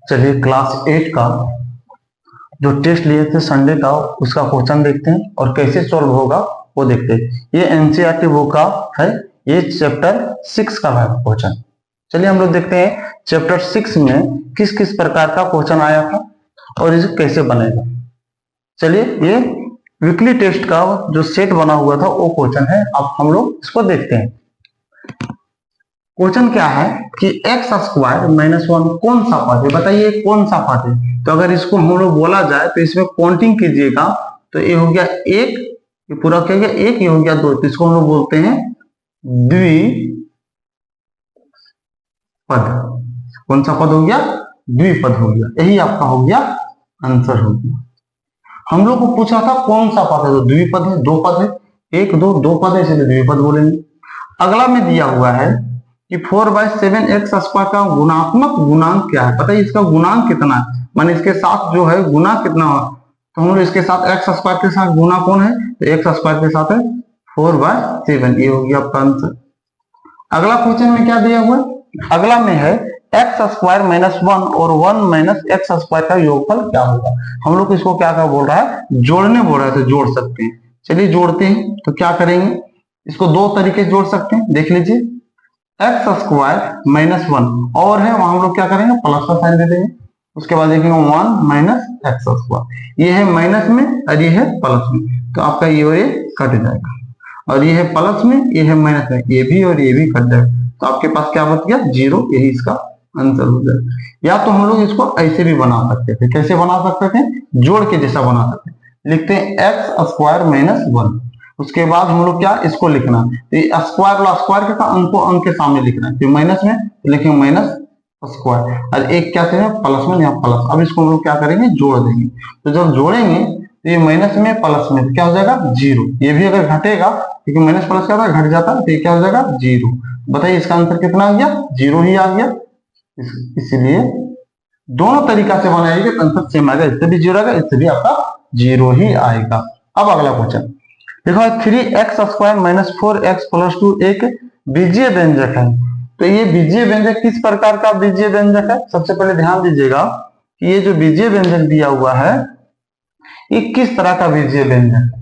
चलिए क्लास 8 का जो टेस्ट लिए थे संडे का उसका क्वेश्चन देखते हैं और कैसे सॉल्व होगा वो देखते हैं। ये एनसीईआरटी बुक का है, ये चैप्टर 6 का है क्वेश्चन। चलिए हम लोग देखते हैं चैप्टर 6 में किस किस प्रकार का क्वेश्चन आया था और इसे कैसे बनेगा। चलिए ये वीकली टेस्ट का जो सेट बना हुआ था वो क्वेश्चन है, अब हम लोग इसको देखते हैं। क्वेश्चन क्या है कि एक्स स्क्वायर माइनस 1 कौन सा पद है, बताइए कौन सा पद है। तो अगर इसको हम लोग बोला जाए तो इसमें काउंटिंग कीजिएगा तो ये हो गया एक, ये पूरा क्या हो गया एक, ये हो गया दो, तो इसको हम लोग बोलते हैं द्विपद। कौन सा पद हो गया, द्विपद हो गया, यही आपका हो गया आंसर हो गया। हम लोग को पूछा था कौन सा पद है, तो द्विपद है, दो पद है, एक दो पद है इसलिए द्विपद बोलेंगे। अगला में दिया हुआ है कि 4/7x स्क्वायर का गुणात्मक गुणांक क्या है, पता है इसका गुणांक कितना है, माने इसके साथ जो है गुना कितना हो, तो हम लोग इसके साथ एक्स स्क्वायर के साथ गुना कौन है, तो एक्स स्क्वायर के साथ है 4/7, ये हो गया आपका आंसर। अगला क्वेश्चन में क्या दिया हुआ है, अगला में है एक्स स्क्वायर माइनस 1 और 1 माइनस एक्स स्क्वायर का योगफल क्या होगा। हम लोग इसको क्या क्या बोल रहा है, जोड़ने बोल रहा है, तो जोड़ सकते हैं। चलिए जोड़ते हैं, तो क्या करेंगे, इसको दो तरीके जोड़ सकते हैं, देख लीजिए। एक्स स्क्वायर माइनस 1 और है वहां हम लोग क्या करेंगे, प्लस का साइन दे देंगे, उसके बाद देखेंगे 1 माइनस एक्स स्क्वायर, ये है माइनस में और ये है प्लस में, तो आपका ये और ये कट जाएगा, और ये है प्लस में, ये है माइनस में, ये भी और ये भी कट जाएगा, तो आपके पास क्या बच गया, जीरो, यही इसका आंसर हो जाएगा। या तो हम लोग इसको ऐसे भी बना सकते थे, कैसे बना सकते थे, जोड़ के जैसा बना सकते थे, लिखते हैं एक्स स्क्वायर माइनस 1, उसके बाद हम लोग क्या इसको लिखना है, तो स्क्वायर वाला स्क्वायर के साथ अंक को अंक के सामने लिखना है, तो माइनस में तो लिखेंगे माइनस स्क्वायर, और एक क्या करेंगे प्लस में, यहाँ प्लस। अब इसको हम लोग क्या करेंगे, जोड़ देंगे, तो जब जोड़ेंगे तो ये माइनस में प्लस में तो क्या हो जाएगा, जीरो। ये भी अगर घटेगा, क्योंकि माइनस प्लस क्या होता है, घट जाता है, तो ये क्या हो जाएगा, जीरो। बताइए इसका आंसर कितना आ गया, जीरो ही आ गया। इसलिए दोनों तरीका से बनाएंगे तो आंसर सेम आएगा, इससे भी जीरो आएगा, इससे भी आपका जीरो ही आएगा। अब अगला क्वेश्चन देखो, 3x square minus 4x plus 2 एक बीजीय व्यंजक है, तो ये बीजीय व्यंजक किस प्रकार का बीजीय व्यंजक है। सबसे पहले ध्यान दीजिएगा कि ये जो बीजीय व्यंजक दिया हुआ है ये किस तरह का बीजीय व्यंजक है।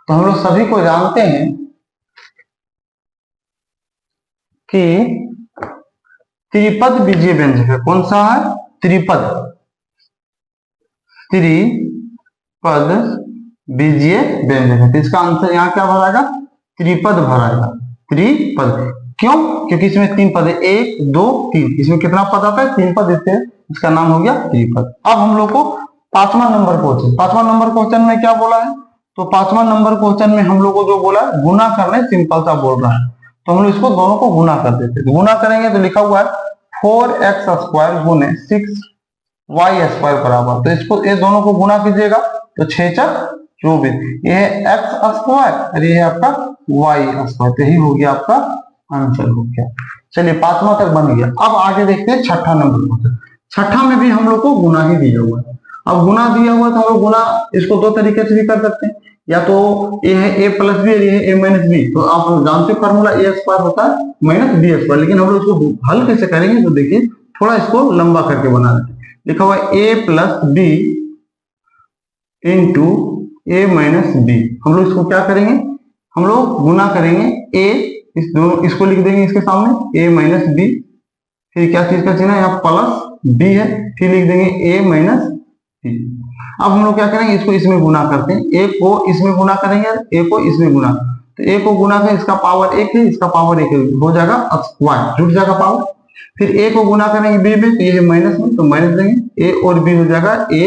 तो हम लोग सभी को जानते हैं कि त्रिपद बीजीय व्यंजक है। कौन सा है, त्रिपद, त्रिपद बीजीय व्यंजक है, तो इसका आंसर यहाँ क्या भराएगा, त्रिपद भराएगा, त्रिपद। क्यों, क्योंकि इसमें तीन पद है, 1 2 3, इसमें कितना पद आता है, तीन पद, इससे इसका नाम हो गया त्रिपद। अब हम लोग को पांचवा नंबर क्वेश्चन में क्या बोला है, तो पांचवा नंबर क्वेश्चन में हम लोग को जो बोला है गुना करने, सिंपल सा बोल रहा है, तो हम लोग इसको दोनों को गुना कर देते, गुना करेंगे तो लिखा हुआ है 4x स्क्वायर गुने 6y स्क्वायर बराबर, तो इसको ये दोनों को गुना कीजिएगा तो 6 4 24, ये है एक्स स्क्वायर और ये है आपका वाई स्क्वायर, तो यही हो गया आपका आंसर हो गया। चलिए पांचवा तक बन गया। अब आगे देखते हैं छठा नंबर क्वेश्चन। छठा में भी हम लोग को गुना ही दिया हुआ है। अब गुना दिया हुआ है तो हम लोग गुना इसको दो तरीके से भी कर सकते हैं, या तो ये है a प्लस बी और ये है a माइनस बी, तो आप जानते हो फॉर्मूला a स्क्वायर होता है माइनस बी स्क्वायर, लेकिन हम लोग इसको हल कैसे करेंगे, तो देखिए थोड़ा इसको लंबा करके बना देते हैं। लिखा हुआ है a plus B into a minus B, हम लोग इसको क्या करेंगे, हम लोग गुना करेंगे a, इस दोनों इसको लिख देंगे इसके सामने a माइनस बी, फिर क्या चीज का चिन्ह है यहाँ प्लस b है, फिर लिख देंगे a माइनस बी। अब हम लोग क्या करेंगे, इसको इसमें गुना करते हैं, a को इसमें गुना करेंगे, a को इसमें गुना, तो a को गुना करें, इसका पावर 1 है, इसका पावर 1 है, हो जाएगा स्क्वायर, जुट जाएगा पावर। फिर a को गुना करेंगे b में, तो ये है माइनस में, तो माइनस देंगे, a और b हो जाएगा a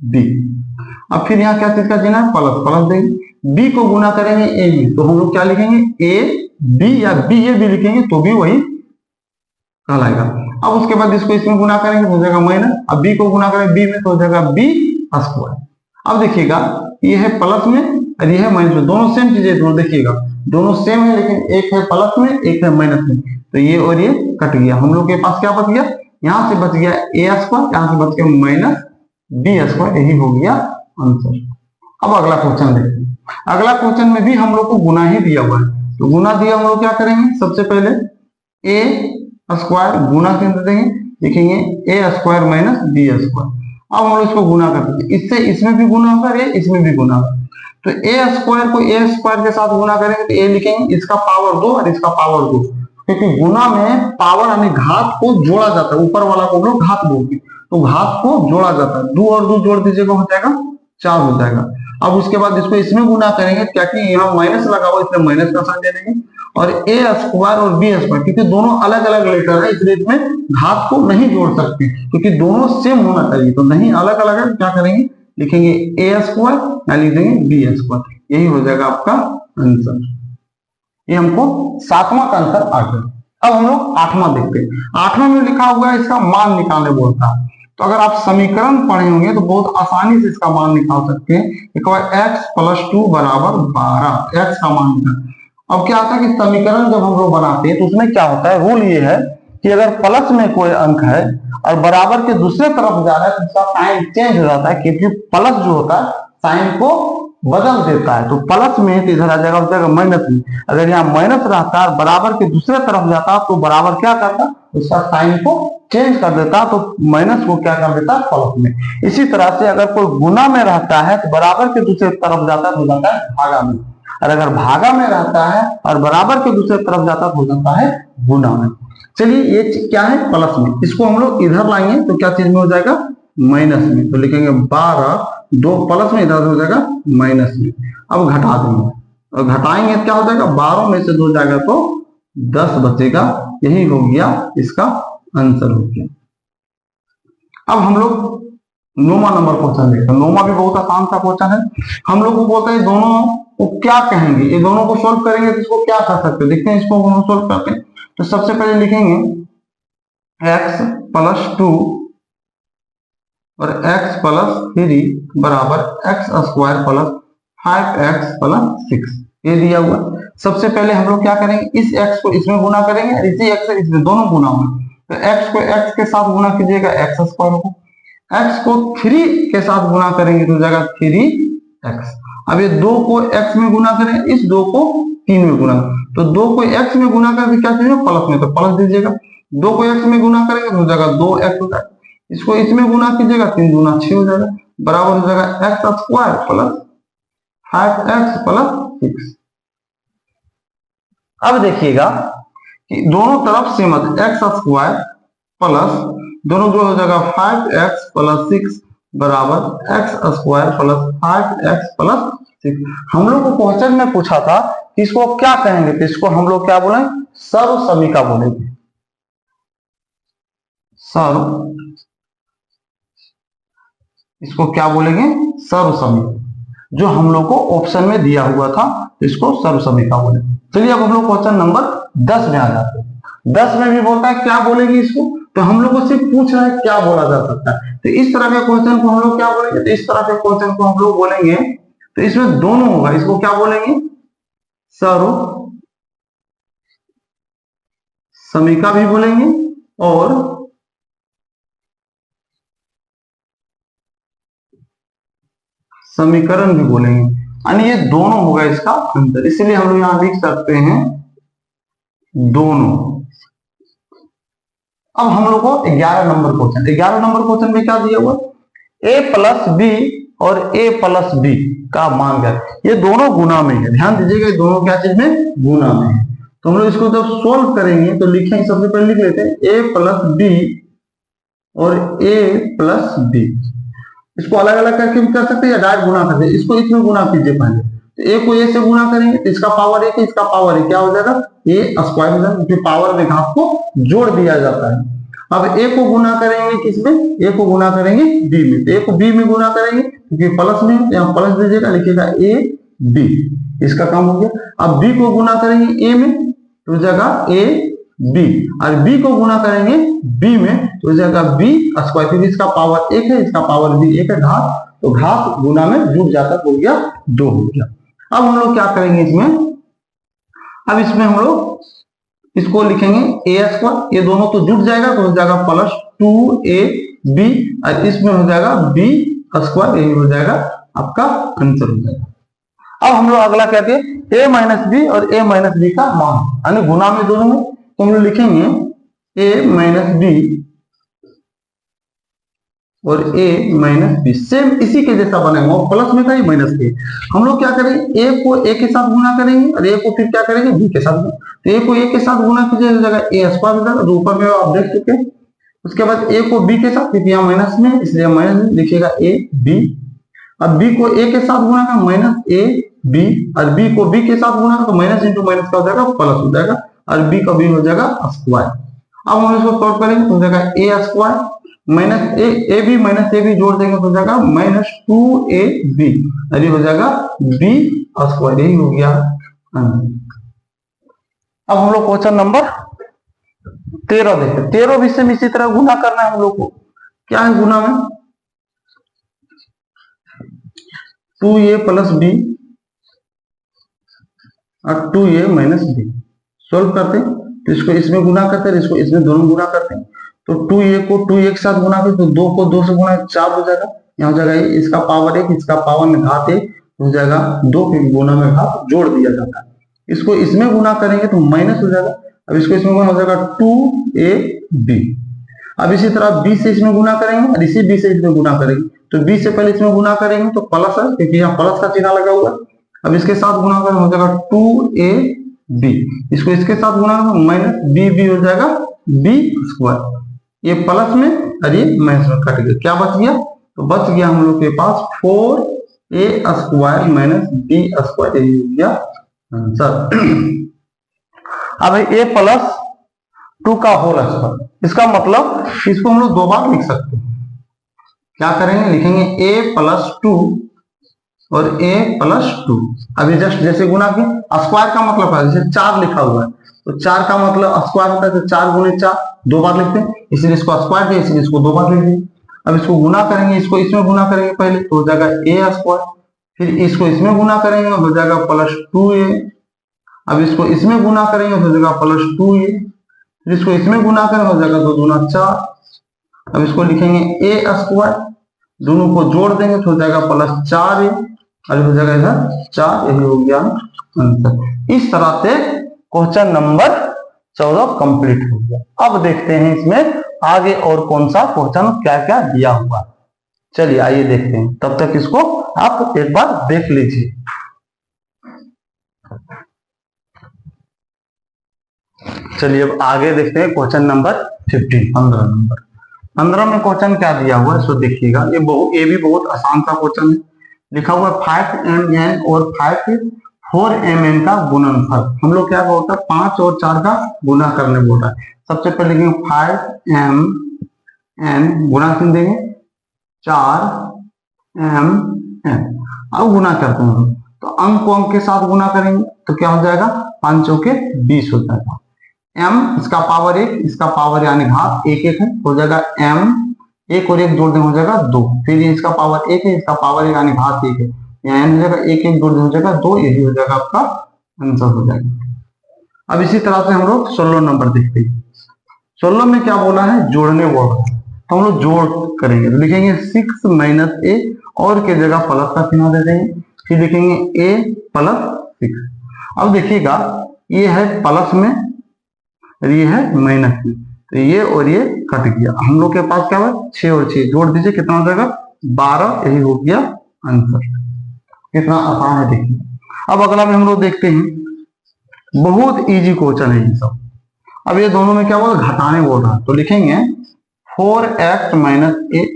b। अब फिर यहाँ क्या चीज का चिन्ह है, प्लस, प्लस देंगे। b को गुना करेंगे a में, तो हम लोग क्या लिखेंगे, a b या b a b लिखेंगे तो भी वही कहलाएगा। अब उसके बाद इसको इसमें गुना करेंगे तो हो जाएगा माइनस, अब b को गुना करेंगे b में तो हो जाएगा b स्क्वायर। अब देखिएगा ये है प्लस में और ये है माइनस में, दोनों सेम चीजें, दोनों देखिएगा दोनों सेम है, लेकिन एक है प्लस में एक है माइनस में, तो ये और ये कट गया। हम लोग के पास क्या बच गया, यहाँ से बच गया a स्क्वायर, यहाँ से बच गया माइनस b स्क्वायर, यही हो गया आंसर। अब अगला क्वेश्चन देखते हैं। अगला क्वेश्चन में भी हम लोग को गुना ही दिया हुआ है, तो गुना दिया हम लोग क्या करेंगे, सबसे पहले a स्क्वायर गुना के देंगे, लिखेंगे ए स्क्वायर माइनस बी स्क्वायर। अब हम लोग इसको गुना करते हैं, इससे इसमें भी गुना होगा, ये इसमें भी गुना होगा। तो ए स्क्वायर को ए स्क्वायर के साथ गुना करेंगे तो ए लिखेंगे इसका पावर 2 और इसका पावर 2, क्योंकि गुना में पावर यानी घात को जोड़ा जाता है, ऊपर वाला को हम लोग घात बोलते हैं, तो घात को जोड़ा जाता है। 2 और 2 जोड़ दीजिएगा, हो जाएगा 4 हो जाएगा। अब उसके बाद इसको इसमें गुना करेंगे, क्या कि यहाँ माइनस लगा हुआ इसलिए माइनस का साइन दे देंगे, और ए स्क्वायर और बी स्क्वायर, क्योंकि दोनों अलग अलग लेटर है इसलिए इसमें घात को नहीं जोड़ सकते, क्योंकि दोनों सेम होना चाहिए, तो नहीं अलग अलग है, क्या करेंगे लिखेंगे ए स्क्वायर या लिख देंगे बी स्क्वायर, यही हो जाएगा आपका आंसर। ये हमको 7वां का आंसर आ गया। अब हम लोग 8वां देखते हैं। 8वां में लिखा हुआ है इसका मान निकालने बोलता है, तो अगर आप समीकरण पढ़े होंगे तो बहुत आसानी से इसका मान निकाल सकते हैं। x प्लस 2 बराबर 12, x का मान निकाल। अब क्या होता है कि समीकरण जब हम लोग बनाते हैं तो उसमें क्या होता है, रूल ये है कि अगर प्लस में कोई अंक है और बराबर के दूसरे तरफ जा रहा है तो उसका साइन चेंज हो जाता है, क्योंकि प्लस जो होता है साइन को बदल देता है। तो प्लस में तो इधर आ जाएगा, हो जाएगा माइनस में। अगर यहाँ माइनस रहता है बराबर के दूसरे तरफ जाता तो बराबर क्या करता, उसका साइन को चेंज कर देता, तो माइनस को क्या कर देता प्लस में। इसी तरह से अगर कोई गुना में रहता है तो बराबर के दूसरे तरफ जाता है तो हो जाता है भागा में, और अगर भागा में रहता है और बराबर के दूसरे तरफ जाता तो हो जाता है गुना में। चलिए ये क्या है प्लस में, इसको हम लोग इधर लाएंगे तो क्या चीज में हो जाएगा माइनस में, तो लिखेंगे 12, 2 प्लस में इधर हो जाएगा माइनस में। अब घटा देंगे और घटाएंगे क्या हो जाएगा, 12 में से 2 जाएगा तो 10 बचेगा, यही हो गया इसका आंसर हो गया। अब हम लोग 9वां नंबर क्वेश्चन देखते हैं। 9वां भी बहुत आसान सा क्वेश्चन है। हम लोग को बोलते हैं दोनों को क्या कहेंगे, ये दोनों को सोल्व करेंगे तो इसको क्या कर सकते हैं, देखते हैं इसको हम सोल्व करते हैं। तो सबसे पहले लिखेंगे x प्लस 2 और x प्लस 3 बराबर x square plus 5x plus 6, ये दिया हुआ। सबसे पहले हम लोग क्या करेंगे, इस x को इसमें गुना करेंगे और इसी x से इसमें, दोनों गुना होंगे। तो x को x के साथ गुना कीजिएगा x स्क्वायर को, x को 3 के साथ गुना करेंगे तो जाएगा 3x। अब ये 2 को x में गुना करें, इस 2 को 3 में गुना, तो 2 को x में गुना करके क्या कीजिएगा प्लस में, तो प्लस दीजिएगा। 2 को x में गुना करेंगे तो हो जाएगा 2x हो जाएगा, इसको इसमें गुना कीजिएगा 3 दूना 6 हो जाएगा, बराबर हो जाएगा x square plus 5x plus 6। अब देखिएगा कि दोनों तरफ से मत x स्क्वायर प्लस दोनों जो हो जाएगा 5x प्लस 6 बराबर x square plus 5x plus 6। हम लोग को क्वेश्चन में पूछा था कि इसको क्या कहेंगे, तो इसको हम लोग क्या बोलेंगे, सर्व समीका बोलेंगे। सर्व, इसको क्या बोलेंगे सर्व समीका, जो हम लोग को ऑप्शन में दिया हुआ था, इसको सर्व समीका बोलेंगे। चलिए अब हम लोग क्वेश्चन नंबर 10 में आ जाते हैं। 10 में भी बोलता है क्या बोलेंगे इसको, तो हम लोग को सिर्फ पूछ रहा है क्या बोला जा सकता है। तो इस तरह के क्वेश्चन को हम लोग क्या बोलेंगे, तो इस तरह के क्वेश्चन को हम लोग बोलेंगे, तो इसमें दोनों होगा, इसको क्या बोलेंगे सर्व समीका भी बोलेंगे और समीकरण भी बोलेंगे, यानी ये दोनों होगा इसका आंसर। इसलिए हम लोग यहां लिख सकते हैं दोनों। अब हम लोग को 11 नंबर क्वेश्चन, 11 नंबर क्वेश्चन में क्या दिया हुआ, a प्लस बी और a प्लस बी का मान क्या, ये दोनों गुना में है, ध्यान दीजिएगा ये दोनों क्या चीज में गुना में है। तो हम लोग इसको जब सोल्व करेंगे तो लिखेंगे, सबसे पहले लिख लेते हैं a प्लस बी और a प्लस बी, इसको अलग अलग करके भी कर सकते हैं या डायरेक्ट गुना करते हैं। इसको इसमें गुना कीजिए पहले, तो a को a से गुना करेंगे तो इसका पावर 1 है, इसका पावर 1 क्या हो जाएगा a स्क्वायर हो जाएगा, क्योंकि पावर में घात को जोड़ दिया जाता है। अब a को गुना करेंगे किसमें, a को गुना करेंगे b में, तो a को b में गुना करेंगे क्योंकि प्लस में, यहाँ प्लस दीजिएगा, लिखिएगा a b, इसका काम हो गया। अब b को गुना करेंगे a में तो जगह a b, और b को गुना करेंगे b में तो जगह b स्क्वायर, क्योंकि इसका पावर 1 है, इसका पावर भी 1 है, घात, तो घात गुना में जुड़ जाता हो गया 2 हो गया। अब हम लोग क्या करेंगे इसमें, अब इसमें हम लोग इसको लिखेंगे a स्क्वायर, ये दोनों तो जुड़ जाएगा तो हो जाएगा प्लस 2ab, और इसमें हो जाएगा b स्क्वायर, यही हो जाएगा आपका आंसर हो जाएगा। अब हम लोग अगला कहते हैं a माइनस बी और a माइनस बी का मान, यानी गुना में दोनों में, तो हम लोग लिखेंगे a माइनस बी और a माइनस बी सेम इसी के जैसा बनेगा, और प्लस में था ये माइनस के। हम लोग क्या करेंगे, a को a के साथ गुना करेंगे और a को फिर क्या करेंगे b के साथ। तो a को a के साथ गुना कीजिए तो जगह a स्क्वायर हो जाएगा, तो ऊपर में आप देख चुके हैं। उसके बाद a को b के साथ, क्योंकि यहाँ माइनस में इसलिए माइनस में लिखिएगा a b। अब b को a के साथ गुना कर माइनस a b, और b को b के साथ गुना तो माइनस इंटू माइनस का हो जाएगा प्लस हो जाएगा, और b का b हो जाएगा स्क्वायर। अब हम इसको सॉल्व करेंगे तो हो जाएगा a square minus A B minus A B जोड़ देंगे तो हो जाएगा माइनस 2ab, और ये हो जाएगा b स्क्वायर। यही हो गया। अब हम लोग क्वेश्चन नंबर 13 देखते। 13 भी सेम इसी तरह गुना करना है हम लोग को। क्या है गुना में, 2a प्लस बी और 2a माइनस बी। सोल्व करते हैं तो इसको इसमें गुना करते हैं, इसको इसमें दोनों गुना करते हैं। तो 2a को 2a के साथ गुना करें तो 2 को 2 से गुना 4 हो जाएगा। यहाँ हो जाएगा इसका पावर 1, इसका पावर में घात 1 हो जाएगा 2, फिर गुना में घात जोड़ दिया जाता है। इसको इसमें गुना करेंगे तो माइनस हो जाएगा। अब इसको इसमें गुना हो जाएगा 2ab। अब इसी तरह b से इसमें गुना करेंगे और इसी b से इसमें गुना करेंगे। तो b से पहले इसमें गुना करेंगे तो प्लस है, क्योंकि यहाँ प्लस का चिन्ह लगा हुआ है। अब इसके साथ गुना करें हो जाएगा 2ab, इसको इसके साथ गुना करें माइनस b हो जाएगा b स्क्वायर। ये प्लस में और ये माइनस में कट गया, क्या बच गया, तो बच गया हम लोग के पास 4a square minus b square. यही हो गया आंसर। अब a प्लस 2 का होल स्क्वायर, इसका मतलब इसको हम लोग दो बार लिख सकते हैं। क्या करेंगे, लिखेंगे a प्लस 2 और a प्लस 2। अभी जस्ट जैसे गुना किया, स्क्वायर का मतलब है जैसे 4 लिखा हुआ है तो 4 का मतलब स्क्वायर होता है, तो 4 गुने 4 दो बार लिखते हैं, इसलिए इसको स्क्वायर किया, इसलिए इसको दो बार लिख दिए। अब इसको गुना करेंगे, इसको इसमें गुना करेंगे पहले तो हो जाएगा a स्क्वायर, फिर इसको इसमें गुना करेंगे हो जाएगा प्लस 2a। अब इसको इसमें गुना करेंगे हो जाएगा प्लस 2a, फिर इसको इसमें गुना करेंगे हो जाएगा 2 दूना 4। अब इसको लिखेंगे a स्क्वायर, दोनों को जोड़ देंगे तो हो जाएगा प्लस 4a, और हो जाएगा इधर 4। यही हो गया आंसर। इस तरह से क्वेश्चन नंबर 14 कंप्लीट हो गया। अब देखते हैं इसमें आगे और कौन सा क्वेश्चन क्या क्या दिया हुआ। चलिए आइए देखते हैं, तब तक इसको आप एक बार देख लीजिए। चलिए अब आगे देखते हैं क्वेश्चन नंबर 15 15 में क्वेश्चन क्या दिया हुआ है सो देखिएगा। ये भी बहुत आसान सा क्वेश्चन है। लिखा हुआ 5mn और 4mn का गुणनफल। हम लोग क्या होता है 5 और 4 का गुना करने बोल रहा है। सबसे पहले लिखेंगे 5mn गुना कर देंगे 4mn। अब गुना करते हैं तो अंक को अंक के साथ गुना करेंगे तो क्या हो जाएगा 5 चौके 20 हो जाएगा। m इसका पावर 1, इसका पावर यानी घात 1 1 है, हो जाएगा m 1 और 1 जोड़ दें हो जाएगा 2, फिर इसका पावर 1 है, इसका पावर 1 यानी घात 1 है, यहाँ हो जाएगा 1 1 जोड़ दें हो जाएगा 2। यही हो जाएगा आपका आंसर हो जाएगा। अब इसी तरह से हम लोग 16 नंबर देखते हैं। 16 में क्या बोला है, जोड़ने बोल रहा है, तो हम लोग जोड़ करेंगे तो लिखेंगे 6 माइनस a और के जगह प्लस का चिन्ह दे देंगे, फिर लिखेंगे a प्लस 6। अब देखिएगा ये है प्लस में और ये है माइनस में, तो ये और ये कट गया। हम लोग के पास क्या है 6 और 6 जोड़ दीजिए कितना हो जाएगा 12। यही हो गया आंसर। कितना आसान है देखिए। अब अगला में हम लोग देखते हैं, बहुत इजी क्वेश्चन है ये सब। अब ये दोनों में क्या बोल घटाने बोल रहा है तो लिखेंगे 4x माइनस 8,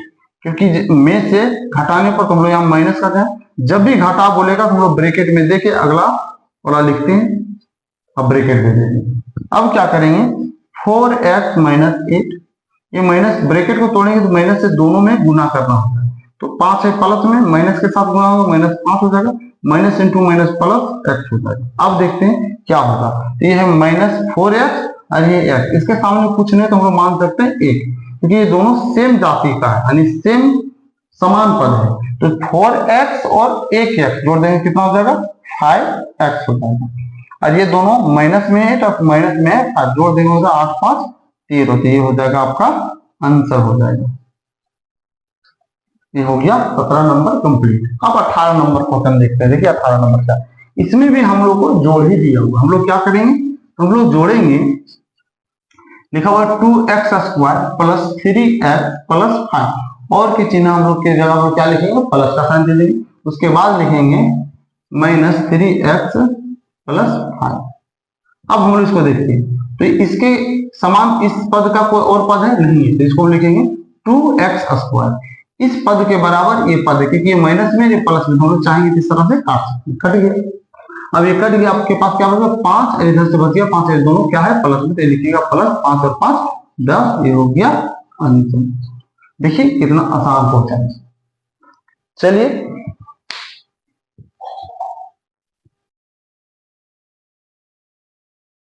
क्योंकि में से घटाने पर तो हम लोग यहाँ माइनस करते हैं। जब भी घटा बोलेगा तो हम लोग ब्रैकेट में देके अगला वाला लिखते हैं, अब ब्रैकेट में देंगे। अब क्या करेंगे 4x माइनस 8, ये माइनस ब्रैकेट को तोड़ेंगे तो माइनस से दोनों में गुना करना होता है, तो 5 है प्लस में माइनस के साथ गुना होगा माइनस 5 हो जाएगा, minus into minus plus x हो जाएगा। अब देखते हैं क्या होगा, तो ये है माइनस 4x और ये x, इसके सामने कुछ नहीं तो हम लोग मान सकते हैं 1, क्योंकि ये दोनों सेम जाति का है यानी सेम समान पद है। तो 4x और 1x जोड़ देंगे कितना हो जाएगा 5x हो जाएगा, और ये दोनों माइनस में है तो माइनस में है, जोड़ देंगे होगा 8 5 13, तो ये हो जाएगा आपका आंसर हो जाएगा। ये हो गया 17 नंबर कंप्लीट। अब 18 नंबर क्वेश्चन देखते हैं। देखिए 18 नंबर का, इसमें भी हम लोग को जोड़ ही दिया हुआ। हम लोग क्या करेंगे, हम लोग जोड़ेंगे, लिखा हुआ 2x square plus 3x plus 5 और के चिन्ह हम लोग के जगह पर क्या लिखेंगे, प्लस का साइन दे देंगे। उसके बाद लिखेंगे -3x + 5। अब हम लोग इसको देखते हैं, तो इसके समान इस पद का कोई और पद है नहीं है, तो इसको हम लिखेंगे 2x²। इस पद के बराबर ये पद है, क्योंकि ये माइनस में ये प्लस में, हम लोग चाहेंगे इस तरह से काट सकते हैं। कट गया। अब ये कट गया, आपके पास क्या बचा 5, इधर से बच गया 5, ये दोनों क्या है प्लस में, तो लिखिएगा +5 और 5 10, ये हो गया आंसर। देखिए कितना आसान होता है। चलिए